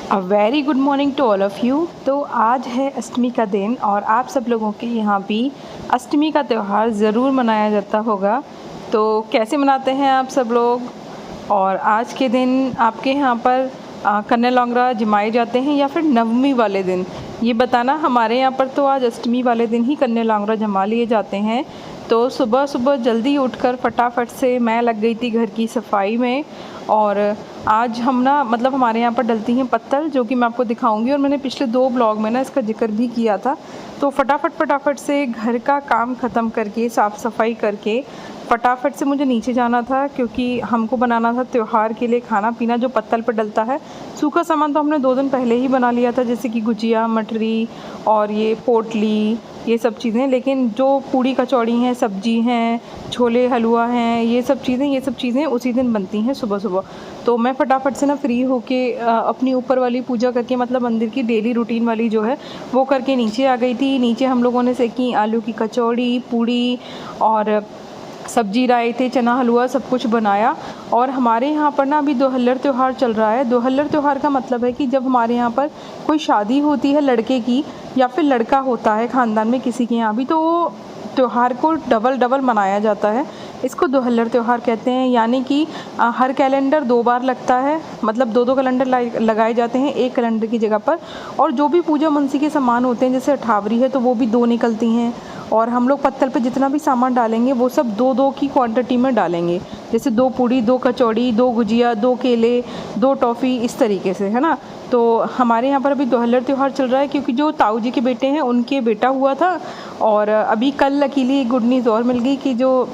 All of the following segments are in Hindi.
A very good morning to all of you. तो आज है अष्टमी का दिन और आप सब लोगों के यहाँ भी अष्टमी का त्यौहार ज़रूर मनाया जाता होगा। तो कैसे मनाते हैं आप सब लोग? और आज के दिन आपके यहाँ पर कन्या लौंगरा जमाए जाते हैं या फिर नवमी वाले दिन, ये बताना। हमारे यहाँ पर तो आज अष्टमी वाले दिन ही कन्या लौंगरा जमा लिए जाते हैं। तो सुबह सुबह जल्दी उठकर फटाफट से मैं लग गई थी घर की सफाई में। और आज हम ना मतलब हमारे यहाँ पर डलती हैं पत्तल, जो कि मैं आपको दिखाऊंगी, और मैंने पिछले 2 ब्लॉग में ना इसका जिक्र भी किया था। तो फटाफट से घर का काम ख़त्म करके साफ़ सफाई करके फटाफट से मुझे नीचे जाना था, क्योंकि हमको बनाना था त्यौहार के लिए खाना पीना जो पत्तल पर डलता है। सूखा सामान तो हमने 2 दिन पहले ही बना लिया था, जैसे कि गुजिया, मटरी और ये पोटली, ये सब चीज़ें। लेकिन जो पूड़ी कचौड़ी हैं, सब्जी हैं, छोले हलवा हैं, ये सब चीज़ें उसी दिन बनती हैं सुबह सुबह। तो मैं फटाफट से ना फ्री होके अपनी ऊपर वाली पूजा करके, मतलब मंदिर की डेली रूटीन वाली जो है वो करके नीचे आ गई थी। नीचे हम लोगों ने सेकी आलू की कचौड़ी, पूड़ी और सब्जी, रायते, चना हलवा सब कुछ बनाया। और हमारे यहाँ पर ना अभी दोहल्लर त्यौहार चल रहा है। दोहल्लर त्यौहार का मतलब है कि जब हमारे यहाँ पर कोई शादी होती है लड़के की, या फिर लड़का होता है ख़ानदान में किसी के यहाँ भी, तो वो त्यौहार को डबल मनाया जाता है। इसको दोहल्लर त्यौहार कहते हैं। यानी कि हर कैलेंडर 2 बार लगता है, मतलब 2 कैलेंडर लगाए जाते हैं एक कैलेंडर की जगह पर। और जो भी पूजा मुंसी के सामान होते हैं, जैसे अठावरी है तो वो भी 2 निकलती हैं। और हम लोग पत्तल पे जितना भी सामान डालेंगे वो सब 2-2 की क्वांटिटी में डालेंगे। जैसे 2 पूड़ी, 2 कचौड़ी, 2 गुजिया, 2 केले, 2 टॉफ़ी, इस तरीके से, है ना। तो हमारे यहाँ पर अभी दोहल्लर त्यौहार चल रहा है, क्योंकि जो ताऊ जी के बेटे हैं उनके बेटा हुआ था। और अभी कल लकीली गुड न्यूज़ और मिल गई कि जो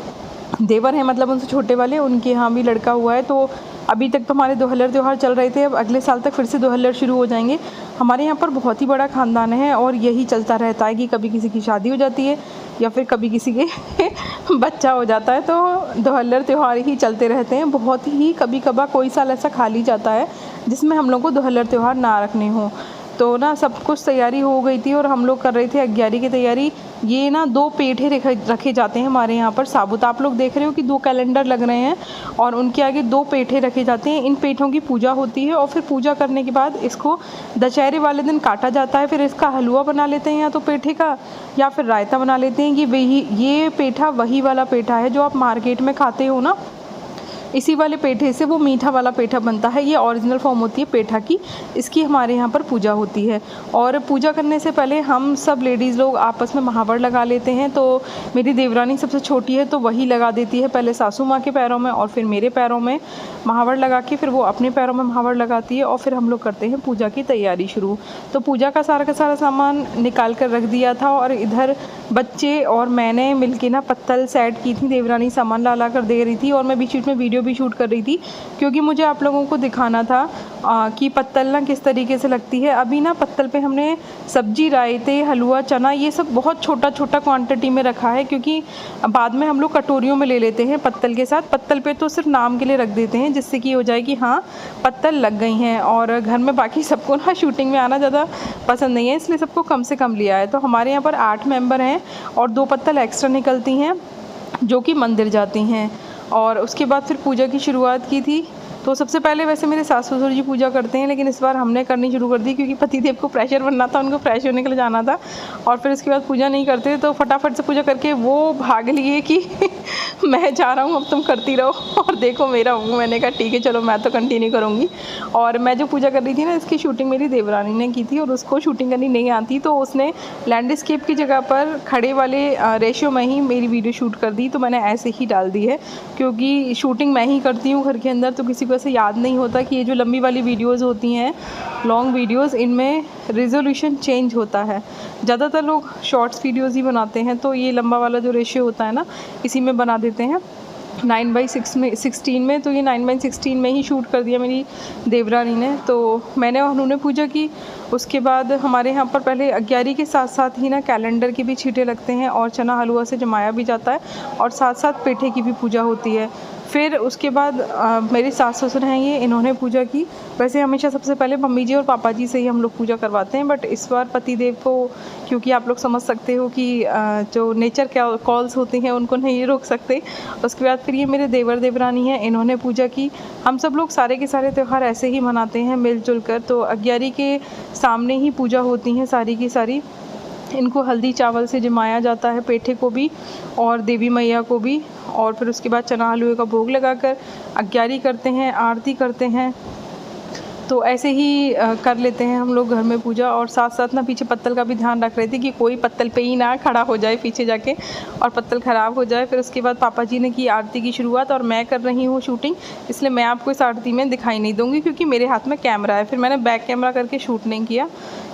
देवर हैं, मतलब उनसे छोटे वाले, उनके यहाँ भी लड़का हुआ है। तो अभी तक तो हमारे दोहल्लर त्यौहार चल रहे थे, अब अगले साल तक फिर से दोहल्लर शुरू हो जाएंगे। हमारे यहाँ पर बहुत ही बड़ा ख़ानदान है और यही चलता रहता है कि कभी किसी की शादी हो जाती है या फिर कभी किसी के बच्चा हो जाता है, तो दोहल्लर त्यौहार ही चलते रहते हैं। बहुत ही कभी कभार कोई साल ऐसा खाली जाता है जिसमें हम लोग को दोहल्लर त्यौहार ना रखने हों। तो ना सब कुछ तैयारी हो गई थी और हम लोग कर रहे थे अग्यारी की तैयारी। ये ना 2 पेठे रखे जाते हैं हमारे यहाँ पर साबुत। आप लोग देख रहे हो कि 2 कैलेंडर लग रहे हैं और उनके आगे 2 पेठे रखे जाते हैं। इन पेठों की पूजा होती है और फिर पूजा करने के बाद इसको दशहरे वाले दिन काटा जाता है। फिर इसका हलवा बना लेते हैं या तो पेठे का, या फिर रायता बना लेते हैं। ये पेठा वही वाला पेठा है जो आप मार्केट में खाते हो ना, इसी वाले पेठे से वो मीठा वाला पेठा बनता है। ये ओरिजिनल फॉर्म होती है पेठा की। इसकी हमारे यहाँ पर पूजा होती है। और पूजा करने से पहले हम सब लेडीज़ लोग आपस में महावर लगा लेते हैं। तो मेरी देवरानी सबसे छोटी है तो वही लगा देती है, पहले सासू माँ के पैरों में और फिर मेरे पैरों में महावर लगा के फिर वो अपने पैरों में महावर लगाती है और फिर हम लोग करते हैं पूजा की तैयारी शुरू। तो पूजा का सारा सामान निकाल कर रख दिया था और इधर बच्चे और मैंने मिलके ना पत्तल सेट की थी। देवरानी सामान ला कर दे रही थी और मैं बीच बीच में वीडियो भी शूट कर रही थी, क्योंकि मुझे आप लोगों को दिखाना था कि पत्तल ना किस तरीके से लगती है। अभी ना पत्तल पे हमने सब्जी, रायते, हलवा, चना, ये सब बहुत छोटा क्वांटिटी में रखा है, क्योंकि बाद में हम लोग कटोरियों में ले लेते हैं पत्तल के साथ। पत्तल पे तो सिर्फ नाम के लिए रख देते हैं, जिससे कि हो जाए कि हाँ पत्तल लग गई हैं। और घर में बाकी सबको ना शूटिंग में आना ज़्यादा पसंद नहीं है, इसलिए सबको कम से कम लिया है। तो हमारे यहाँ पर 8 मेंबर हैं और 2 पत्तल एक्स्ट्रा निकलती हैं जो कि मंदिर जाती हैं। और उसके बाद फिर पूजा की शुरुआत की थी। तो सबसे पहले वैसे मेरे सास ससुर जी पूजा करते हैं, लेकिन इस बार हमने करनी शुरू कर दी, क्योंकि पतिदेव को प्रेशर बनना था, उनको फ्रेश होने के लिए जाना था। और फिर उसके बाद पूजा नहीं करते, तो फटाफट से पूजा करके वो भाग लिए कि मैं जा रहा हूँ, अब तुम करती रहो और देखो मेरा हूँ। मैंने कहा ठीक है चलो, मैं तो कंटिन्यू करूँगी। और मैं जो पूजा कर रही थी ना, इसकी शूटिंग मेरी देवरानी ने की थी और उसको शूटिंग करनी नहीं आती, तो उसने लैंडस्केप की जगह पर खड़े वाले रेशियो में ही मेरी वीडियो शूट कर दी। तो मैंने ऐसे ही डाल दी है, क्योंकि शूटिंग मैं ही करती हूँ घर के अंदर, तो किसी को ऐसे याद नहीं होता कि ये जो लंबी वाली वीडियोस होती हैं, लॉन्ग वीडियोस, इनमें रिजोल्यूशन चेंज होता है। ज़्यादातर लोग शॉर्ट्स वीडियोस ही बनाते हैं, तो ये लंबा वाला जो रेशियो होता है ना, इसी में बना देते हैं 9:16 में। तो ये 9:16 में ही शूट कर दिया मेरी देवरानी ने। तो मैंने और उन्होंने पूजा की। उसके बाद हमारे यहाँ पर पहले अग्यारी के साथ साथ ही ना कैलेंडर के भी छींटे लगते हैं और चना हलवा से जमाया भी जाता है, और साथ साथ पेठे की भी पूजा होती है। फिर उसके बाद मेरे सास ससुर हैं ये, इन्होंने पूजा की। वैसे हमेशा सबसे पहले मम्मी जी और पापा जी से ही हम लोग पूजा करवाते हैं, बट इस बार पतिदेव को, क्योंकि आप लोग समझ सकते हो कि जो नेचर कॉल्स होती हैं उनको नहीं रोक सकते। उसके बाद फिर ये मेरे देवर देवरानी हैं, इन्होंने पूजा की। हम सब लोग सारे के सारे त्यौहार ऐसे ही मनाते हैं मिलजुल कर। तो अग्यारी के सामने ही पूजा होती हैं सारी की सारी। इनको हल्दी चावल से जमाया जाता है, पेठे को भी और देवी मैया को भी, और फिर उसके बाद चना हलवे का भोग लगाकर अग्यारी करते हैं, आरती करते हैं। तो ऐसे ही कर लेते हैं हम लोग घर में पूजा। और साथ साथ ना पीछे पत्तल का भी ध्यान रख रहे थे कि कोई पत्तल पे ही ना खड़ा हो जाए पीछे जाके और पत्तल ख़राब हो जाए। फिर उसके बाद पापा जी ने की आरती की शुरुआत, और मैं कर रही हूँ शूटिंग, इसलिए मैं आपको इस आरती में दिखाई नहीं दूँगी क्योंकि मेरे हाथ में कैमरा है। फिर मैंने बैक कैमरा करके शूट नहीं किया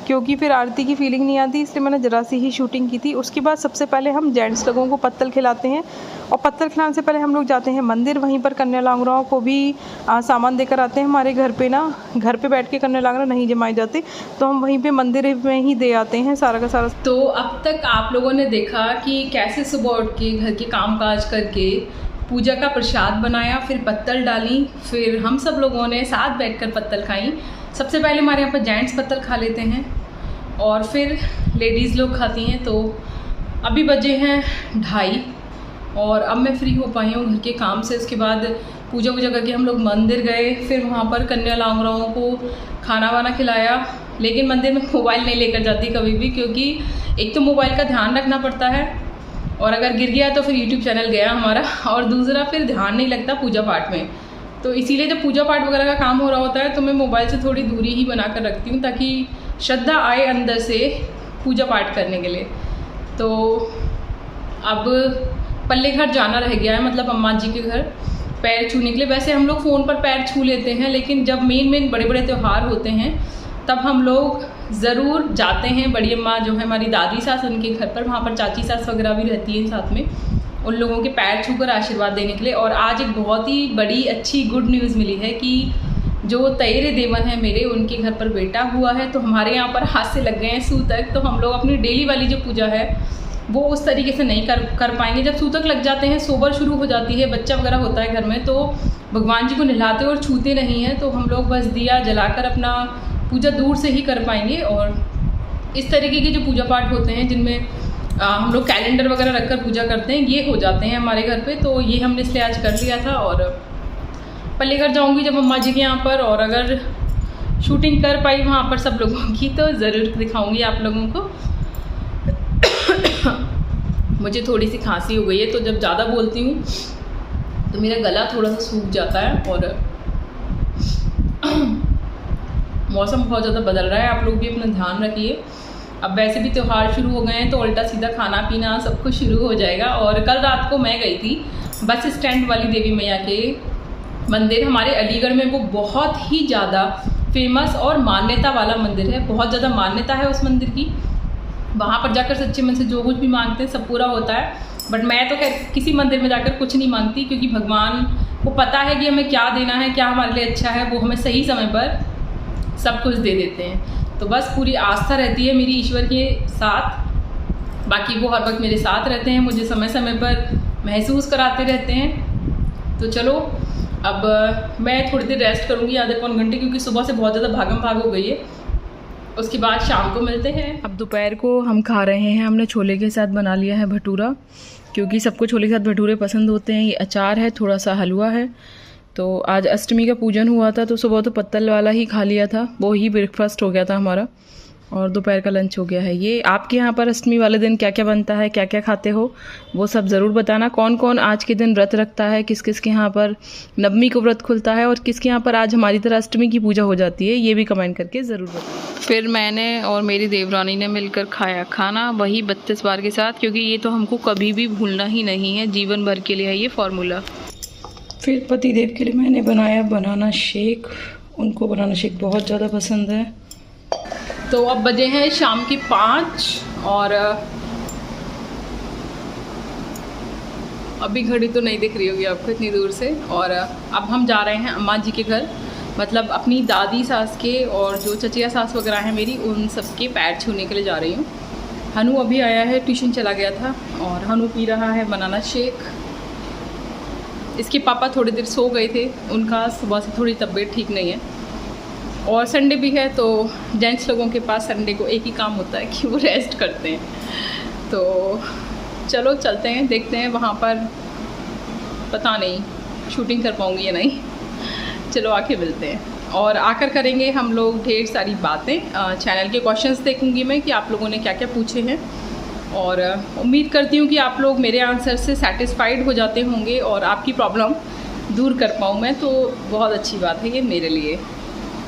क्योंकि फिर आरती की फीलिंग नहीं आती, इसलिए मैंने ज़रा सी ही शूटिंग की थी। उसके बाद सबसे पहले हम जेंट्स लोगों को पत्तल खिलाते हैं, और पत्तल खिलाने से पहले हम लोग जाते हैं मंदिर। वहीं पर कन्या लांगराओं को भी सामान देकर आते हैं। हमारे घर पे ना, घर पे बैठ के कन्या लांगरा नहीं जमाए जाते, तो हम वहीं पे मंदिर में ही दे आते हैं सारा का सारा। तो अब तक आप लोगों ने देखा कि कैसे सुबह उठ के घर के काम काज करके पूजा का प्रसाद बनाया, फिर पत्तल डाली, फिर हम सब लोगों ने साथ बैठकर पत्तल खाई। सबसे पहले हमारे यहाँ पर जेंट्स पत्तल खा लेते हैं और फिर लेडीज़ लोग खाती हैं। तो अभी बजे हैं 2:30 और अब मैं फ्री हो पाई हूँ घर के काम से। उसके बाद पूजा करके हम लोग मंदिर गए, फिर वहाँ पर कन्या लांगराओं को खाना वाना खिलाया। लेकिन मंदिर में मोबाइल नहीं लेकर जाती कभी भी, क्योंकि एक तो मोबाइल का ध्यान रखना पड़ता है, और अगर गिर गया तो फिर यूट्यूब चैनल गया हमारा, और दूसरा फिर ध्यान नहीं लगता पूजा पाठ में। तो इसीलिए जब पूजा पाठ वगैरह का काम हो रहा होता है तो मैं मोबाइल से थोड़ी दूरी ही बना कर रखती हूँ, ताकि श्रद्धा आए अंदर से पूजा पाठ करने के लिए। तो अब पल्ले घर जाना रह गया है, मतलब अम्मा जी के घर पैर छूने के लिए। वैसे हम लोग फ़ोन पर पैर छू लेते हैं, लेकिन जब मेन बड़े बड़े त्यौहार होते हैं तब हम लोग ज़रूर जाते हैं। बड़ी अम्मा जो है हमारी दादी सास, उनके घर पर, वहाँ पर चाची सास वगैरह भी रहती हैं साथ में, उन लोगों के पैर छूकर आशीर्वाद देने के लिए। और आज एक बहुत ही बड़ी अच्छी गुड न्यूज़ मिली है कि जो तैरे देवन है मेरे, उनके घर पर बेटा हुआ है। तो हमारे यहाँ पर हाथ से लग गए हैं सूतक। तो हम लोग अपनी डेली वाली जो पूजा है वो उस तरीके से नहीं कर पाएंगे। जब सूतक लग जाते हैं, सोबर शुरू हो जाती है, बच्चा वगैरह होता है घर में, तो भगवान जी को नहलाते और छूते नहीं हैं। तो हम लोग बस दिया जलाकर अपना पूजा दूर से ही कर पाएंगे। और इस तरीके के जो पूजा पाठ होते हैं जिनमें हम लोग कैलेंडर वगैरह रखकर पूजा करते हैं, ये हो जाते हैं हमारे घर पे। तो ये हमने इसलिए आज कर लिया था। और पल्ले घर जाऊंगी जब अम्मा जी के यहाँ पर, और अगर शूटिंग कर पाई वहाँ पर सब लोगों की तो ज़रूर दिखाऊंगी आप लोगों को। मुझे थोड़ी सी खांसी हो गई है, तो जब ज़्यादा बोलती हूँ तो मेरा गला थोड़ा सा सूख जाता है। और मौसम बहुत ज़्यादा बदल रहा है, आप लोग भी अपना ध्यान रखिए। अब वैसे भी त्यौहार शुरू हो गए हैं तो उल्टा सीधा खाना पीना सब कुछ शुरू हो जाएगा। और कल रात को मैं गई थी बस स्टैंड वाली देवी मैया के मंदिर। हमारे अलीगढ़ में वो बहुत ही ज़्यादा फेमस और मान्यता वाला मंदिर है, बहुत ज़्यादा मान्यता है उस मंदिर की। वहाँ पर जाकर सच्चे मन से जो कुछ भी मांगते हैं सब पूरा होता है। बट मैं तो खैर किसी मंदिर में जाकर कुछ नहीं मांगती, क्योंकि भगवान को पता है कि हमें क्या देना है, क्या हमारे लिए अच्छा है, वो हमें सही समय पर सब कुछ दे देते हैं। तो बस पूरी आस्था रहती है मेरी ईश्वर के साथ। बाकी वो हर वक्त मेरे साथ रहते हैं, मुझे समय समय पर महसूस कराते रहते हैं। तो चलो अब मैं थोड़ी देर रेस्ट करूँगी, आधे पौन घंटे, क्योंकि सुबह से बहुत ज़्यादा भागम भाग हो गई है। उसके बाद शाम को मिलते हैं। अब दोपहर को हम खा रहे हैं, हमने छोले के साथ बना लिया है भटूरा, क्योंकि सबको छोले के साथ भटूरे पसंद होते हैं। ये अचार है, थोड़ा सा हलवा है। तो आज अष्टमी का पूजन हुआ था, तो सुबह तो पत्तल वाला ही खा लिया था, वो ही ब्रेकफास्ट हो गया था हमारा, और दोपहर का लंच हो गया है। ये आपके यहाँ पर अष्टमी वाले दिन क्या क्या बनता है, क्या क्या खाते हो, वो सब ज़रूर बताना। कौन कौन आज के दिन व्रत रखता है, किस किस के यहाँ पर नवमी को व्रत खुलता है, और किसके यहाँ पर आज हमारी तरह अष्टमी की पूजा हो जाती है, ये भी कमेंट करके ज़रूर बताना। फिर मैंने और मेरी देवरानी ने मिलकर खाया खाना, वही 32 बार के साथ, क्योंकि ये तो हमको कभी भी भूलना ही नहीं है, जीवन भर के लिए है ये फॉर्मूला। फिर पतिदेव के लिए मैंने बनाया बनाना शेक, उनको बनाना शेक बहुत ज़्यादा पसंद है। तो अब बजे हैं शाम की 5 और अभी घड़ी तो नहीं दिख रही होगी आपको इतनी दूर से। और अब हम जा रहे हैं अम्मा जी के घर, मतलब अपनी दादी सास के, और जो चचिया सास वगैरह हैं मेरी, उन सबके पैर छूने के लिए जा रही हूँ। हनु अभी आया है, ट्यूशन चला गया था, और हनु पी रहा है बनाना शेक। इसके पापा थोड़ी देर सो गए थे, उनका सुबह से थोड़ी तबीयत ठीक नहीं है, और संडे भी है तो जेंट्स लोगों के पास संडे को एक ही काम होता है कि वो रेस्ट करते हैं। तो चलो चलते हैं, देखते हैं वहाँ पर, पता नहीं शूटिंग कर पाऊँगी या नहीं। चलो आके मिलते हैं और आकर करेंगे हम लोग ढेर सारी बातें। चैनल के क्वेश्चंस देखूंगी मैं कि आप लोगों ने क्या क्या पूछे हैं, और उम्मीद करती हूँ कि आप लोग मेरे आंसर से सेटिस्फाइड हो जाते होंगे और आपकी प्रॉब्लम दूर कर पाऊँ मैं, तो बहुत अच्छी बात है ये मेरे लिए।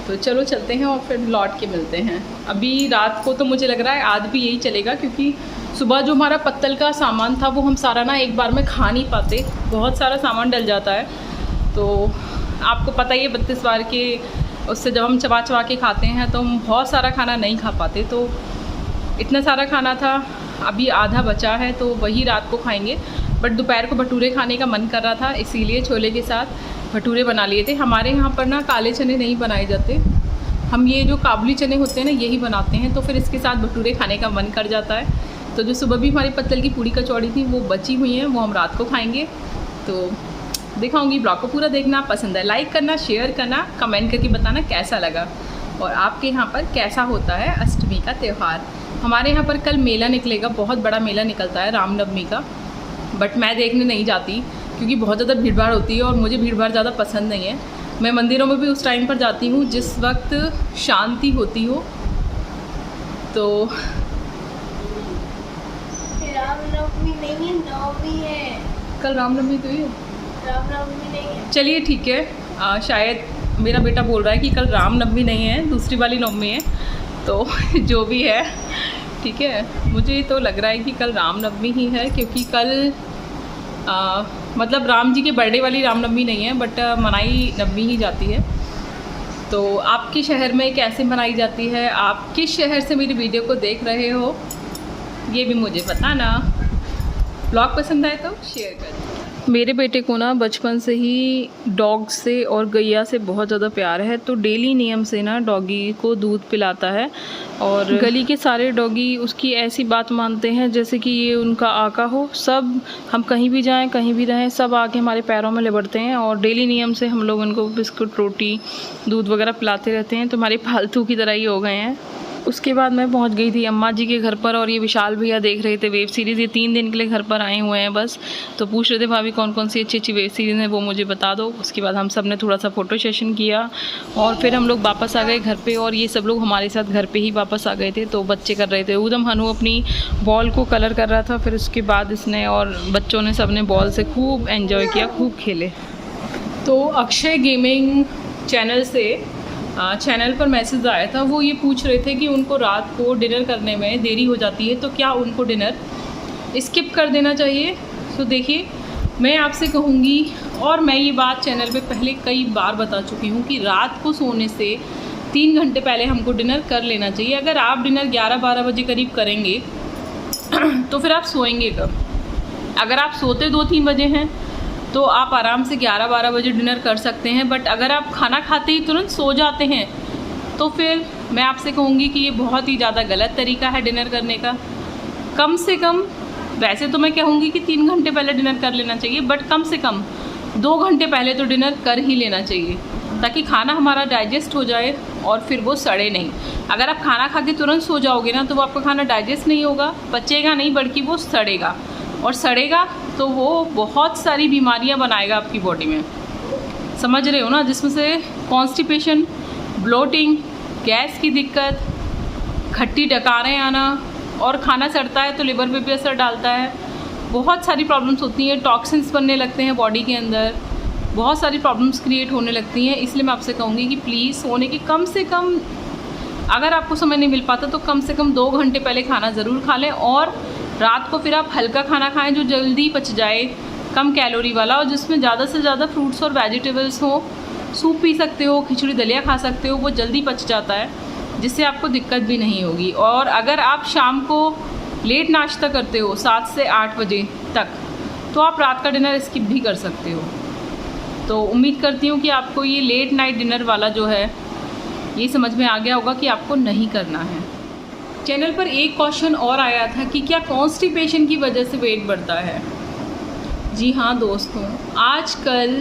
तो चलो चलते हैं और फिर लौट के मिलते हैं। अभी रात को तो मुझे लग रहा है आज भी यही चलेगा, क्योंकि सुबह जो हमारा पत्तल का सामान था वो हम सारा ना एक बार में खा नहीं पाते, बहुत सारा सामान डल जाता है। तो आपको पता ही है 32 बार के उससे जब हम चबा चबा के खाते हैं तो हम बहुत सारा खाना नहीं खा पाते। तो इतना सारा खाना था, अभी आधा बचा है तो वही रात को खाएंगे। बट दोपहर को भटूरे खाने का मन कर रहा था, इसीलिए छोले के साथ भटूरे बना लिए थे। हमारे यहाँ पर ना काले चने नहीं बनाए जाते, हम ये जो काबुली चने होते हैं ना यही बनाते हैं, तो फिर इसके साथ भटूरे खाने का मन कर जाता है। तो जो सुबह भी हमारी पत्तल की पूड़ी कचौड़ी थी वो बची हुई हैं, वो हम रात को खाएंगे। तो दिखाऊंगी, ब्लॉग को पूरा देखना, पसंद है लाइक करना, शेयर करना, कमेंट करके बताना कैसा लगा और आपके यहाँ पर कैसा होता है अष्टमी का त्यौहार। हमारे यहाँ पर कल मेला निकलेगा, बहुत बड़ा मेला निकलता है रामनवमी का, बट मैं देखने नहीं जाती क्योंकि बहुत ज़्यादा भीड़ भाड़ होती है और मुझे भीड़ भाड़ ज़्यादा पसंद नहीं है। मैं मंदिरों में भी उस टाइम पर जाती हूँ जिस वक्त शांति होती हो। तो रामनवमी नहीं है, नवमी है। कल रामनवमी तो ही है, रामनवमी नहीं है। चलिए ठीक है, शायद मेरा बेटा बोल रहा है कि कल रामनवमी नहीं है, दूसरी वाली नवमी है। तो जो भी है ठीक है, मुझे तो लग रहा है कि कल रामनवमी ही है, क्योंकि कल मतलब राम जी के बर्थडे वाली रामनवमी नहीं है, बट मनाई नवमी ही जाती है। तो आपके शहर में कैसे मनाई जाती है, आप किस शहर से मेरी वीडियो को देख रहे हो ये भी मुझे बताना। ब्लॉग पसंद आए तो शेयर कर दो। मेरे बेटे को ना बचपन से ही डॉग से और गैया से बहुत ज़्यादा प्यार है, तो डेली नियम से ना डॉगी को दूध पिलाता है। और गली के सारे डॉगी उसकी ऐसी बात मानते हैं जैसे कि ये उनका आका हो। सब, हम कहीं भी जाएं कहीं भी रहें, सब आके हमारे पैरों में लिपटते हैं और डेली नियम से हम लोग उनको बिस्कुट, रोटी, दूध वगैरह पिलाते रहते हैं। तो हमारे पालतू की तरह ही हो गए हैं। उसके बाद मैं पहुंच गई थी अम्मा जी के घर पर, और ये विशाल भैया देख रहे थे वेब सीरीज़। ये 3 दिन के लिए घर पर आए हुए हैं बस, तो पूछ रहे थे भाभी कौन कौन सी अच्छी अच्छी वेब सीरीज़ हैं वो मुझे बता दो। उसके बाद हम सब ने थोड़ा सा फ़ोटो सेशन किया और फिर हम लोग वापस आ गए घर पे, और ये सब लोग हमारे साथ घर पे ही वापस आ गए थे। तो बच्चे कर रहे थे ऊधम, हनु अपनी बॉल को कलर कर रहा था, फिर उसके बाद इसने और बच्चों ने सब ने बॉल से खूब एंजॉय किया, खूब खेले। तो अक्षय गेमिंग चैनल पर मैसेज आया था, वो ये पूछ रहे थे कि उनको रात को डिनर करने में देरी हो जाती है तो क्या उनको डिनर स्किप कर देना चाहिए। तो देखिए, मैं आपसे कहूँगी, और मैं ये बात चैनल पे पहले कई बार बता चुकी हूँ कि रात को सोने से 3 घंटे पहले हमको डिनर कर लेना चाहिए। अगर आप डिनर 11-12 बजे करीब करेंगे तो फिर आप सोएंगे कब? अगर आप सोते 2-3 बजे हैं तो आप आराम से 11-12 बजे डिनर कर सकते हैं, बट अगर आप खाना खाते ही तुरंत सो जाते हैं तो फिर मैं आपसे कहूँगी कि ये बहुत ही ज़्यादा गलत तरीका है डिनर करने का। कम से कम, वैसे तो मैं कहूँगी कि 3 घंटे पहले डिनर कर लेना चाहिए, बट कम से कम 2 घंटे पहले तो डिनर कर ही लेना चाहिए, ताकि खाना हमारा डाइजेस्ट हो जाए और फिर वो सड़े नहीं। अगर आप खाना खा के तुरंत सो जाओगे ना तो वो आपका खाना डाइजेस्ट नहीं होगा, पचेगा नहीं, बल्कि वो सड़ेगा, और सड़ेगा तो वो बहुत सारी बीमारियां बनाएगा आपकी बॉडी में, समझ रहे हो ना, जिसमें से कॉन्स्टिपेशन, ब्लोटिंग, गैस की दिक्कत, खट्टी डकारें आना, और खाना सड़ता है तो लिवर पे भी असर डालता है। बहुत सारी प्रॉब्लम्स होती हैं, टॉक्सिन्स बनने लगते हैं बॉडी के अंदर, बहुत सारी प्रॉब्लम्स क्रिएट होने लगती हैं। इसलिए मैं आपसे कहूँगी कि प्लीज़ सोने के कम से कम, अगर आपको समय नहीं मिल पाता तो कम से कम 2 घंटे पहले खाना ज़रूर खा लें, और रात को फिर आप हल्का खाना खाएं जो जल्दी पच जाए, कम कैलोरी वाला, और जिसमें ज़्यादा से ज़्यादा फ्रूट्स और वेजिटेबल्स हो। सूप पी सकते हो, खिचड़ी दलिया खा सकते हो, वो जल्दी पच जाता है, जिससे आपको दिक्कत भी नहीं होगी। और अगर आप शाम को लेट नाश्ता करते हो 7 से 8 बजे तक, तो आप रात का डिनर स्किप भी कर सकते हो। तो उम्मीद करती हूँ कि आपको ये लेट नाइट डिनर वाला जो है ये समझ में आ गया होगा कि आपको नहीं करना है। चैनल पर एक क्वेश्चन और आया था कि क्या कॉन्स्टिपेशन की वजह से वेट बढ़ता है। जी हाँ दोस्तों, आजकल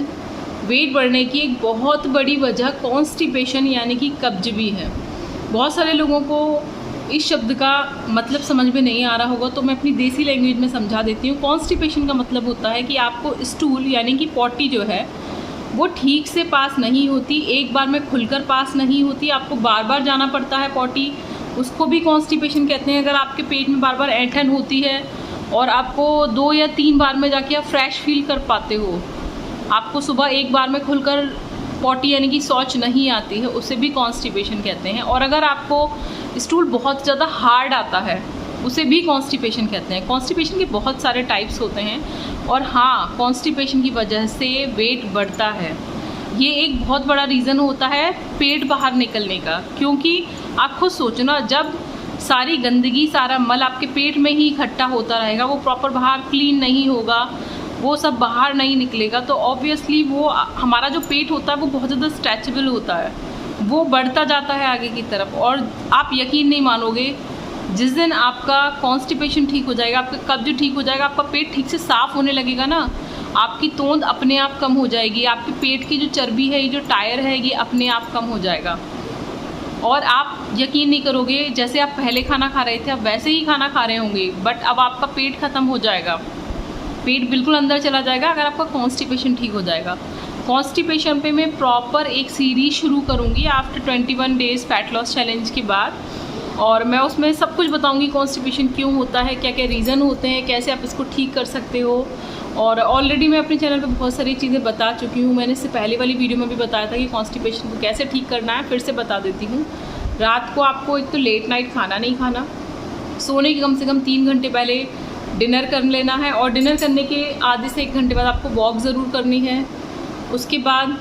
वेट बढ़ने की एक बहुत बड़ी वजह कॉन्स्टिपेशन यानी कि कब्ज भी है। बहुत सारे लोगों को इस शब्द का मतलब समझ में नहीं आ रहा होगा, तो मैं अपनी देसी लैंग्वेज में समझा देती हूँ। कॉन्स्टिपेशन का मतलब होता है कि आपको स्टूल यानी कि पॉटी जो है वो ठीक से पास नहीं होती, एक बार में खुलकर पास नहीं होती, आपको बार बार जाना पड़ता है पॉटी, उसको भी कॉन्स्टिपेशन कहते हैं। अगर आपके पेट में बार बार ऐंठन होती है और आपको 2 या 3 बार में जाके आप फ्रेश फील कर पाते हो, आपको सुबह एक बार में खुलकर पॉटी यानी कि शौच नहीं आती है, उसे भी कॉन्स्टिपेशन कहते हैं। और अगर आपको स्टूल बहुत ज़्यादा हार्ड आता है, उसे भी कॉन्स्टिपेशन कहते हैं। कॉन्स्टिपेशन के बहुत सारे टाइप्स होते हैं और हाँ, कॉन्स्टिपेशन की वजह से वेट बढ़ता है। ये एक बहुत बड़ा रीज़न होता है पेट बाहर निकलने का, क्योंकि आप खुद सोचना, जब सारी गंदगी, सारा मल आपके पेट में ही इकट्ठा होता रहेगा, वो प्रॉपर बाहर क्लीन नहीं होगा, वो सब बाहर नहीं निकलेगा, तो ऑब्वियसली वो हमारा जो पेट होता है वो बहुत ज़्यादा स्ट्रेचेबल होता है, वो बढ़ता जाता है आगे की तरफ। और आप यकीन नहीं मानोगे, जिस दिन आपका कॉन्स्टिपेशन ठीक हो जाएगा, आपका कब्ज ठीक हो जाएगा, आपका पेट ठीक से साफ़ होने लगेगा ना, आपकी तोंद अपने आप कम हो जाएगी, आपके पेट की जो चर्बी है, ये जो टायर है, ये अपने आप कम हो जाएगा। और आप यकीन नहीं करोगे, जैसे आप पहले खाना खा रहे थे आप वैसे ही खाना खा रहे होंगे, बट अब आपका पेट ख़त्म हो जाएगा, पेट बिल्कुल अंदर चला जाएगा अगर आपका कॉन्स्टिपेशन ठीक हो जाएगा। कॉन्स्टिपेशन पे मैं प्रॉपर एक सीरीज शुरू करूँगी after 21 days fat loss challenge के बाद, और मैं उसमें सब कुछ बताऊँगी कॉन्स्टिपेशन क्यों होता है, क्या क्या रीज़न होते हैं, कैसे आप इसको ठीक कर सकते हो। और ऑलरेडी मैं अपने चैनल पे बहुत सारी चीज़ें बता चुकी हूँ। मैंने इससे पहले वाली वीडियो में भी बताया था कि कॉन्स्टिपेशन को कैसे ठीक करना है, फिर से बता देती हूँ। रात को आपको एक तो लेट नाइट खाना नहीं खाना, सोने के कम से कम 3 घंटे पहले डिनर कर लेना है, और डिनर करने के आधे से 1 घंटे बाद आपको वॉक ज़रूर करनी है। उसके बाद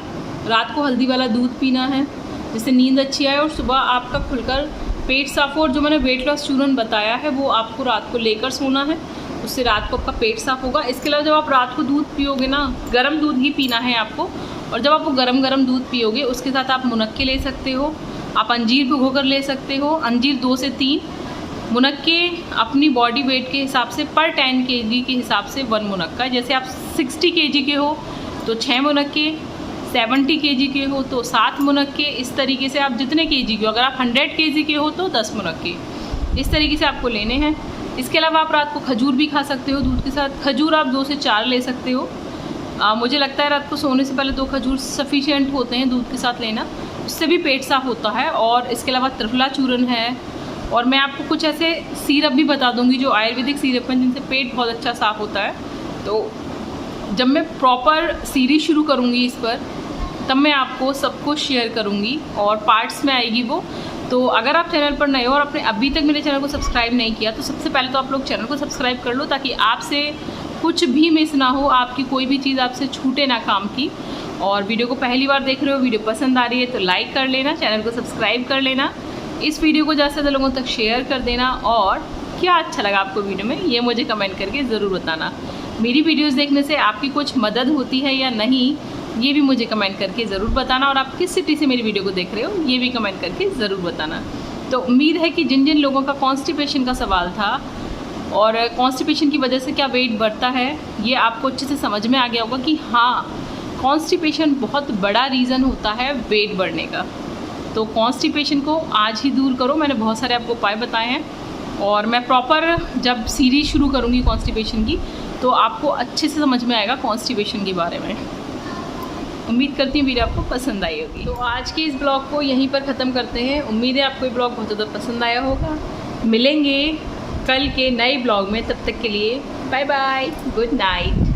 रात को हल्दी वाला दूध पीना है जिससे नींद अच्छी आए और सुबह आपका खुलकर पेट साफ़ हो। और जो मैंने वेट लॉस चूरन बताया है वो आपको रात को लेकर सोना है, उससे रात को आपका पेट साफ़ होगा। इसके अलावा जब आप रात को दूध पियोगे ना, गर्म दूध ही पीना है आपको, और जब आप वो गर्म दूध पियोगे उसके साथ आप मुनक्के ले सकते हो, आप अंजीर भिगो कर ले सकते हो, अंजीर 2 से 3 मुनक्के अपनी बॉडी वेट के हिसाब से पर 10 kg के हिसाब से 1 मुनक्का। जैसे आप 60 kg के हो तो 6 मुनक्के, 70 kg के हो तो 7 मुनक्के, इस तरीके से आप जितने kg के हो, अगर आप 100 kg के हो तो 10 मुनक्के, इस तरीके से आपको लेने हैं। इसके अलावा आप रात को खजूर भी खा सकते हो दूध के साथ, खजूर आप 2 से 4 ले सकते हो। मुझे लगता है रात को सोने से पहले 2 खजूर सफिशिएंट होते हैं दूध के साथ लेना, उससे भी पेट साफ़ होता है। और इसके अलावा त्रिफला चूरन है, और मैं आपको कुछ ऐसे सिरप भी बता दूंगी जो आयुर्वेदिक सिरप हैं जिनसे पेट बहुत अच्छा साफ़ होता है। तो जब मैं प्रॉपर सीरीज शुरू करूंगी इस पर, तब मैं आपको सब कुछ शेयर करूंगी और पार्ट्स में आएगी वो। तो अगर आप चैनल पर नए हो और आपने अभी तक मेरे चैनल को सब्सक्राइब नहीं किया, तो सबसे पहले तो आप लोग चैनल को सब्सक्राइब कर लो, ताकि आपसे कुछ भी मिस ना हो, आपकी कोई भी चीज़ आपसे छूटे ना काम की। और वीडियो को पहली बार देख रहे हो, वीडियो पसंद आ रही है तो लाइक कर लेना, चैनल को सब्सक्राइब कर लेना, इस वीडियो को ज़्यादा से ज़्यादा लोगों तक शेयर कर देना, और क्या अच्छा लगा आपको वीडियो में ये मुझे कमेंट करके ज़रूर बताना। मेरी वीडियोस देखने से आपकी कुछ मदद होती है या नहीं, ये भी मुझे कमेंट करके ज़रूर बताना, और आप किस सिटी से मेरी वीडियो को देख रहे हो ये भी कमेंट करके ज़रूर बताना। तो उम्मीद है कि जिन जिन लोगों का कॉन्स्टिपेशन का सवाल था और कॉन्स्टिपेशन की वजह से क्या वेट बढ़ता है, ये आपको अच्छे से समझ में आ गया होगा कि हाँ, कॉन्स्टिपेशन बहुत बड़ा रीज़न होता है वेट बढ़ने का। तो कॉन्स्टिपेशन को आज ही दूर करो। मैंने बहुत सारे आपको उपाय बताए हैं, और मैं प्रॉपर जब सीरीज शुरू करूँगी कॉन्स्टिपेशन की, तो आपको अच्छे से समझ में आएगा कॉन्स्टिपेशन के बारे में। उम्मीद करती हूँ वीडियो आपको पसंद आई होगी। तो आज के इस ब्लॉग को यहीं पर ख़त्म करते हैं। उम्मीद है आपको ये ब्लॉग बहुत ज़्यादा पसंद आया होगा। मिलेंगे कल के नए ब्लॉग में, तब तक के लिए बाय बाय, गुड नाइट।